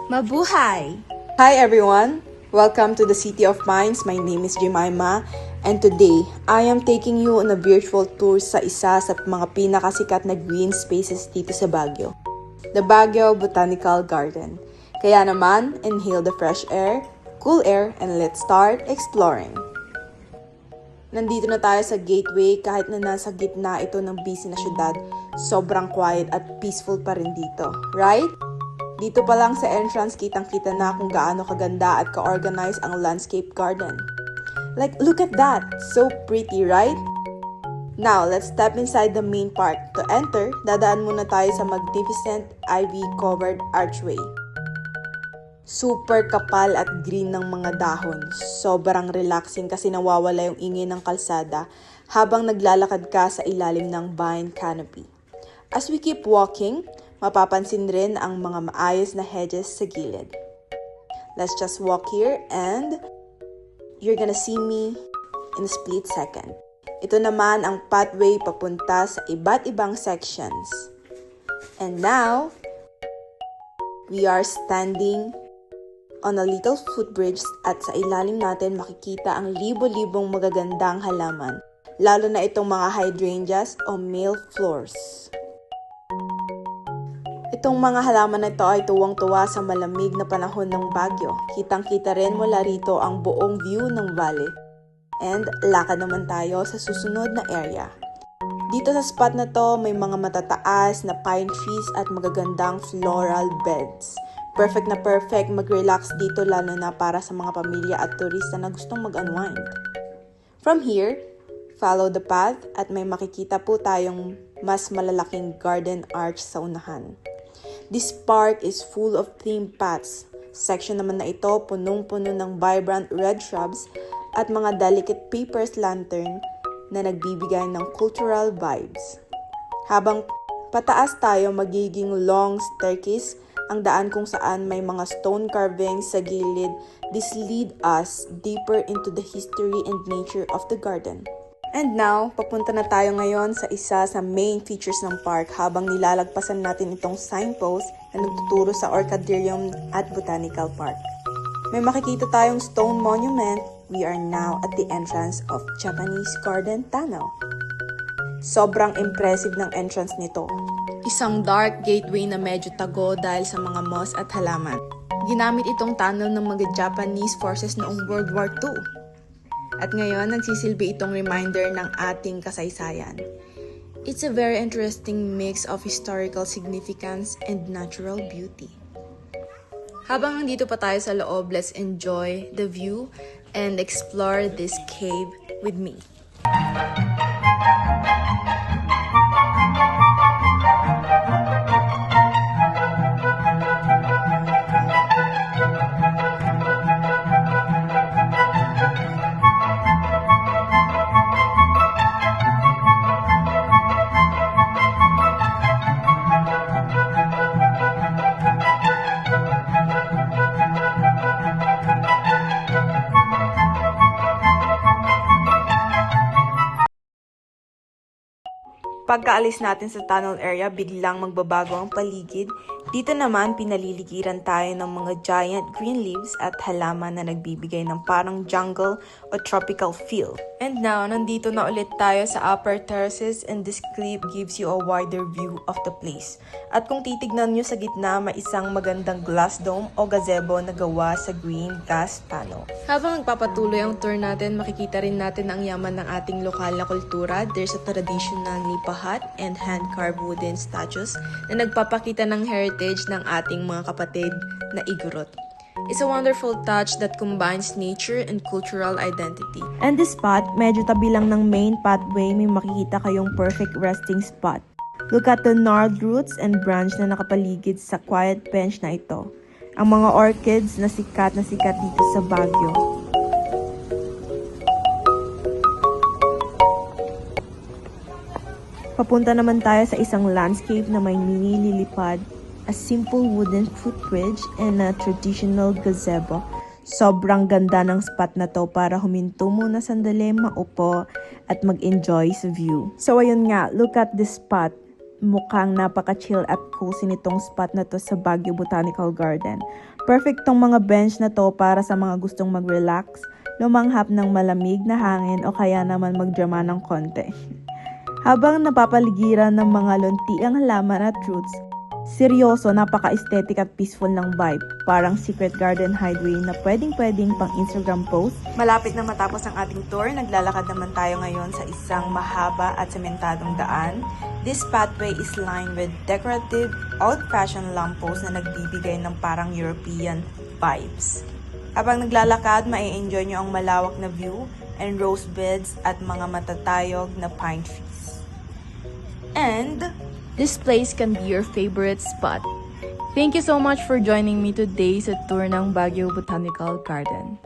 Mabuhay! Hi everyone! Welcome to the City of Minds. My name is Jemima and today I am taking you on a virtual tour sa isa sa mga pinakasikat na green spaces dito sa Baguio. The Baguio Botanical Garden. Kaya naman, inhale the fresh air, cool air, and let's start exploring. Nandito na tayo sa gateway kahit na nasa gitna ito ng busy na syudad. Sobrang quiet at peaceful pa rin dito, right? Dito pa lang sa entrance, kitang-kita na kung gaano kaganda at ka-organize ang landscape garden. Like, look at that! So pretty, right? Now, let's step inside the main park. To enter, dadaan muna tayo sa magnificent ivy-covered archway. Super kapal at green ng mga dahon. Sobrang relaxing kasi nawawala yung ingay ng kalsada habang naglalakad ka sa ilalim ng vine canopy. As we keep walking, mapapansin rin ang mga maayos na hedges sa gilid. Let's just walk here and you're gonna see me in a split second. Ito naman ang pathway papunta sa iba't ibang sections. And now, we are standing on a little footbridge at sa ilalim natin makikita ang libo-libong magagandang halaman, lalo na itong mga hydrangeas o male flowers. Itong mga halaman na ito ay tuwang-tuwa sa malamig na panahon ng Baguio. Kitang-kita rin mula rito ang buong view ng valley. And lakad naman tayo sa susunod na area. Dito sa spot na to may mga matataas na pine trees at magagandang floral beds. Perfect na perfect mag-relax dito lalo na para sa mga pamilya at turista na gustong mag-unwind. From here, follow the path at may makikita po tayong mas malalaking garden arch sa unahan. This park is full of theme paths. Section naman na ito punong-puno ng vibrant red shrubs at mga delicate papers lantern na nagbibigay ng cultural vibes. Habang pataas tayo magiging long staircase ang daan kung saan may mga stone carvings sa gilid. This lead us deeper into the history and nature of the garden. And now, papunta na tayo ngayon sa isa sa main features ng park habang nilalagpasan natin itong signpost na nagtuturo sa Orchidarium at Botanical Park. May makikita tayong stone monument. We are now at the entrance of Japanese Garden Tunnel. Sobrang impressive ng entrance nito. Isang dark gateway na medyo tago dahil sa mga moss at halaman. Ginamit itong tunnel ng mga Japanese forces noong World War II. At ngayon, nagsisilbi itong reminder ng ating kasaysayan. It's a very interesting mix of historical significance and natural beauty. Habang nandito pa tayo sa loob, let's enjoy the view and explore this cave with me. Pagkaalis natin sa tunnel area, biglang magbabago ang paligid. Dito naman, pinaliligiran tayo ng mga giant green leaves at halaman na nagbibigay ng parang jungle o tropical feel. And now, nandito na ulit tayo sa upper terraces and this clip gives you a wider view of the place. At kung titignan nyo sa gitna, may isang magandang glass dome o gazebo na gawa sa green gas panel. Habang nagpapatuloy ang tour natin, makikita rin natin ang yaman ng ating lokal na kultura. There's a traditional nipa hut and hand-carved wooden statues na nagpapakita ng heritage ng ating mga kapatid na Igorot. It's a wonderful touch that combines nature and cultural identity. And this spot, medyo tabi lang ng main pathway, may makikita kayong perfect resting spot. Look at the gnarled roots and branch na nakapaligid sa quiet bench na ito. Ang mga orchids na sikat dito sa Baguio. Papunta naman tayo sa isang landscape na may mini lilipad, a simple wooden footbridge, and a traditional gazebo. Sobrang ganda ng spot na to para huminto muna sandali, maupo, at mag-enjoy sa view. So ayun nga, look at this spot. Mukhang napaka-chill at cozy nitong spot na to sa Baguio Botanical Garden. Perfect tong mga bench na to para sa mga gustong mag-relax, lumanghap ng malamig na hangin o kaya naman magdrama ng konti. Habang napapaligiran ng mga luntiang halaman at roots, seryoso, napaka-aesthetic at peaceful ng vibe. Parang secret garden hideaway na pwedeng-pwedeng pang Instagram post. Malapit na matapos ang ating tour, naglalakad naman tayo ngayon sa isang mahaba at sementadong daan. This pathway is lined with decorative, old-fashioned lampposts na nagbibigay ng parang European vibes. Habang naglalakad, mai-enjoy nyo ang malawak na view and rose beds at mga matatayog na pine trees. And this place can be your favorite spot. Thank you so much for joining me today sa tour ng Baguio Botanical Garden.